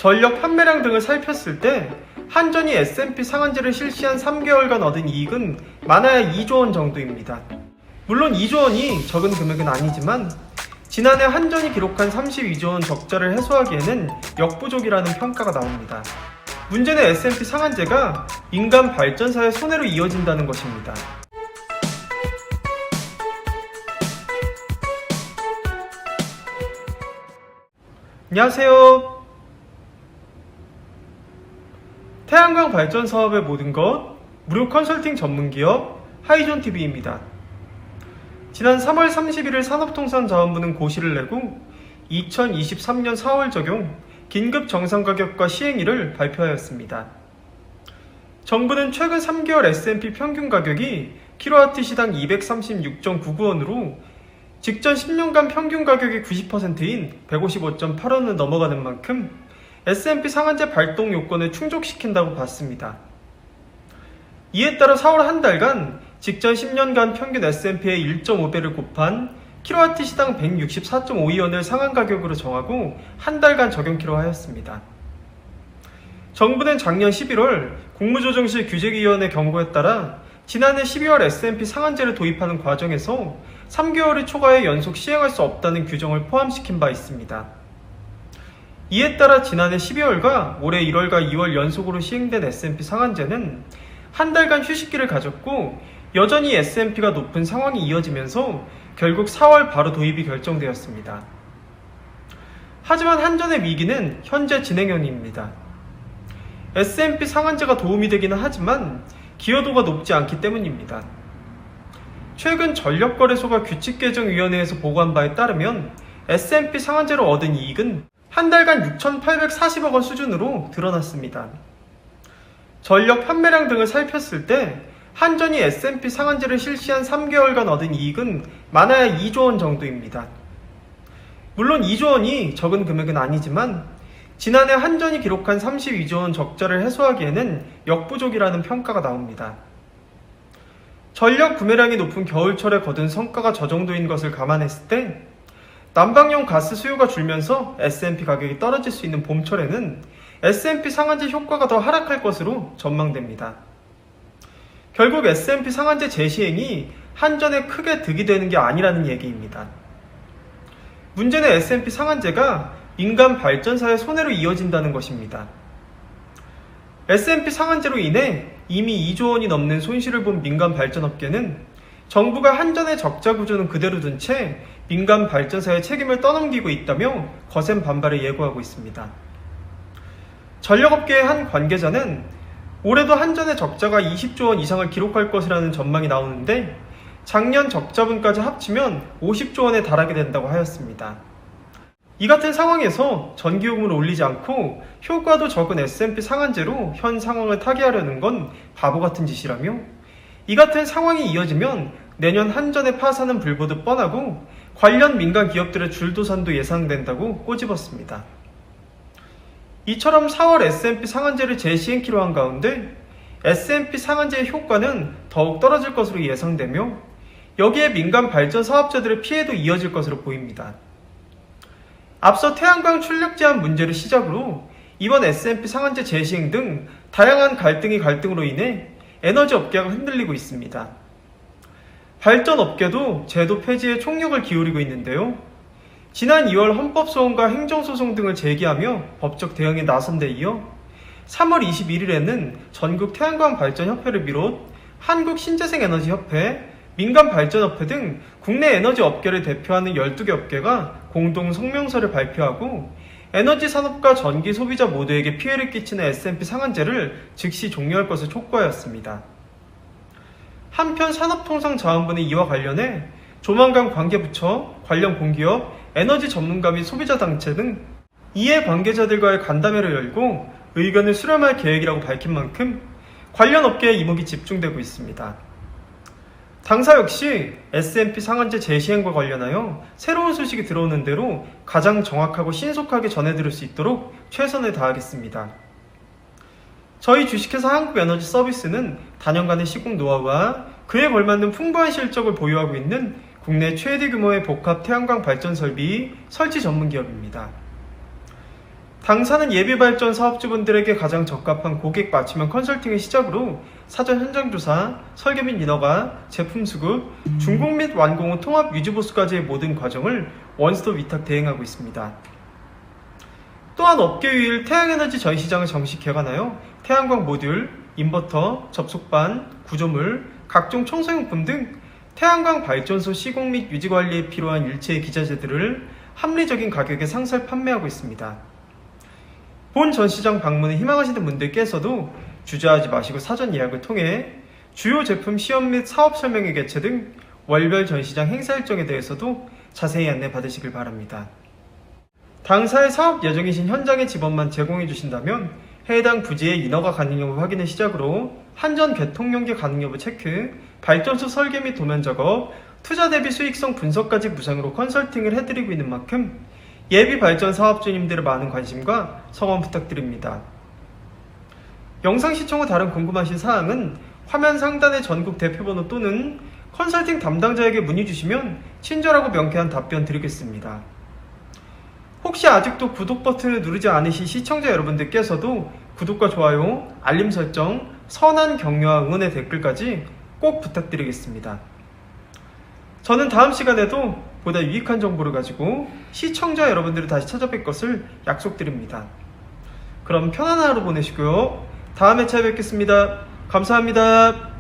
전력 판매량 등을 살폈을 때 한전이 S&P 상한제를 실시한 3개월간 얻은 이익은 많아야 2조 원 정도입니다. 물론 2조 원이 적은 금액은 아니지만 지난해 한전이 기록한 32조 원 적자를 해소하기에는 역부족이라는 평가가 나옵니다. 문제는 S&P 상한제가 민간 발전사의 손해로 이어진다는 것입니다. 안녕하세요. 태양광 발전 사업의 모든 것 무료 컨설팅 전문기업 하이존TV입니다. 지난 3월 31일 산업통상자원부는 고시를 내고 2023년 4월 적용 긴급 정상가격과 시행일을 발표하였습니다. 정부는 최근 3개월 S&P 평균 가격이 kWh시당 236.99원으로 직전 10년간 평균 가격의 90%인 155.8원을 넘어가는 만큼 S&P 상한제 발동 요건을 충족시킨다고 봤습니다. 이에 따라 4월 한 달간 직전 10년간 평균 S&P의 1.5배를 곱한 kWh시당 164.52원을 상한 가격으로 정하고 한 달간 적용키로 하였습니다. 정부는 작년 11월 국무조정실 규제위원회 경고에 따라 지난해 12월 S&P 상한제를 도입하는 과정에서 3개월이 초과해 연속 시행할 수 없다는 규정을 포함시킨 바 있습니다. 이에 따라 지난해 12월과 올해 1월과 2월 연속으로 시행된 S&P 상한제는 한 달간 휴식기를 가졌고 여전히 S&P가 높은 상황이 이어지면서 결국 4월 바로 도입이 결정되었습니다. 하지만 한전의 위기는 현재 진행형입니다. S&P 상한제가 도움이 되기는 하지만 기여도가 높지 않기 때문입니다. 최근 전력거래소가 규칙개정위원회에서 보고한 바에 따르면 S&P 상한제로 얻은 이익은 한 달간 6,840억 원 수준으로 드러났습니다. 전력 판매량 등을 살폈을 때 한전이 S&P 상한제를 실시한 3개월간 얻은 이익은 많아야 2조 원 정도입니다. 물론 2조 원이 적은 금액은 아니지만 지난해 한전이 기록한 32조 원 적자를 해소하기에는 역부족이라는 평가가 나옵니다. 전력 구매량이 높은 겨울철에 거둔 성과가 저 정도인 것을 감안했을 때 난방용 가스 수요가 줄면서 S&P 가격이 떨어질 수 있는 봄철에는 S&P 상한제 효과가 더 하락할 것으로 전망됩니다. 결국 S&P 상한제 재시행이 한전에 크게 득이 되는 게 아니라는 얘기입니다. 문제는 S&P 상한제가 민간 발전사의 손해로 이어진다는 것입니다. S&P 상한제로 인해 이미 2조 원이 넘는 손실을 본 민간 발전업계는 정부가 한전의 적자 구조는 그대로 둔 채 민간 발전사의 책임을 떠넘기고 있다며 거센 반발을 예고하고 있습니다. 전력업계의 한 관계자는 올해도 한전의 적자가 20조 원 이상을 기록할 것이라는 전망이 나오는데 작년 적자분까지 합치면 50조 원에 달하게 된다고 하였습니다. 이 같은 상황에서 전기요금을 올리지 않고 효과도 적은 S&P 상한제로 현 상황을 타개하려는 건 바보 같은 짓이라며 이 같은 상황이 이어지면 내년 한전의 파산은 불보듯 뻔하고 관련 민간 기업들의 줄도산도 예상된다고 꼬집었습니다. 이처럼 4월 S&P 상한제를 재시행키로 한 가운데 S&P 상한제의 효과는 더욱 떨어질 것으로 예상되며 여기에 민간 발전 사업자들의 피해도 이어질 것으로 보입니다. 앞서 태양광 출력 제한 문제를 시작으로 이번 S&P 상한제 재시행 등 다양한 갈등으로 인해 에너지 업계가 흔들리고 있습니다. 발전 업계도 제도 폐지에 총력을 기울이고 있는데요. 지난 2월 헌법소원과 행정소송 등을 제기하며 법적 대응에 나선 데 이어 3월 21일에는 전국 태양광 발전협회를 비롯 한국신재생에너지협회, 민간발전업체 등 국내 에너지 업계를 대표하는 12개 업계가 공동 성명서를 발표하고 에너지 산업과 전기 소비자 모두에게 피해를 끼치는 S&P 상한제를 즉시 종료할 것을 촉구하였습니다. 한편 산업통상자원부는 이와 관련해 조만간 관계부처, 관련 공기업, 에너지 전문가 및 소비자 단체 등 이해 관계자들과의 간담회를 열고 의견을 수렴할 계획이라고 밝힌 만큼 관련 업계에 이목이 집중되고 있습니다. 당사 역시 S&P 상한제 재시행과 관련하여 새로운 소식이 들어오는 대로 가장 정확하고 신속하게 전해드릴 수 있도록 최선을 다하겠습니다. 저희 주식회사 한국에너지서비스는 다년간의 시공 노하우와 그에 걸맞는 풍부한 실적을 보유하고 있는 국내 최대 규모의 복합 태양광 발전 설비 설치 전문 기업입니다. 당사는 예비발전 사업주분들에게 가장 적합한 고객 맞춤형 컨설팅을 시작으로 사전 현장조사, 설계 및 인허가, 제품 수급, 준공 및 완공 후 통합 유지보수까지의 모든 과정을 원스톱 위탁 대행하고 있습니다. 또한 업계 유일 태양에너지 전시장을 정식 개관하여 태양광 모듈, 인버터, 접속반, 구조물, 각종 청소용품 등 태양광 발전소 시공 및 유지 관리에 필요한 일체의 기자재들을 합리적인 가격에 상설 판매하고 있습니다. 본 전시장 방문을 희망하시는 분들께서도 주저하지 마시고 사전 예약을 통해 주요 제품 시연 및 사업 설명회 개최 등 월별 전시장 행사 일정에 대해서도 자세히 안내 받으시길 바랍니다. 당사의 사업 예정이신 현장의 지번만 제공해 주신다면 해당 부지의 인허가 가능 여부 확인을 시작으로 한전 개통 연계 가능 여부 체크, 발전소 설계 및 도면 작업, 투자 대비 수익성 분석까지 무상으로 컨설팅을 해드리고 있는 만큼 예비 발전 사업주님들의 많은 관심과 성원 부탁드립니다. 영상 시청 후 다른 궁금하신 사항은 화면 상단의 전국 대표번호 또는 컨설팅 담당자에게 문의 주시면 친절하고 명쾌한 답변 드리겠습니다. 혹시 아직도 구독 버튼을 누르지 않으신 시청자 여러분들께서도 구독과 좋아요, 알림 설정, 선한 격려와 응원의 댓글까지 꼭 부탁드리겠습니다. 저는 다음 시간에도 보다 유익한 정보를 가지고 시청자 여러분들을 다시 찾아뵐 것을 약속드립니다. 그럼 편안한 하루 보내시고요. 다음 회차에 뵙겠습니다. 감사합니다.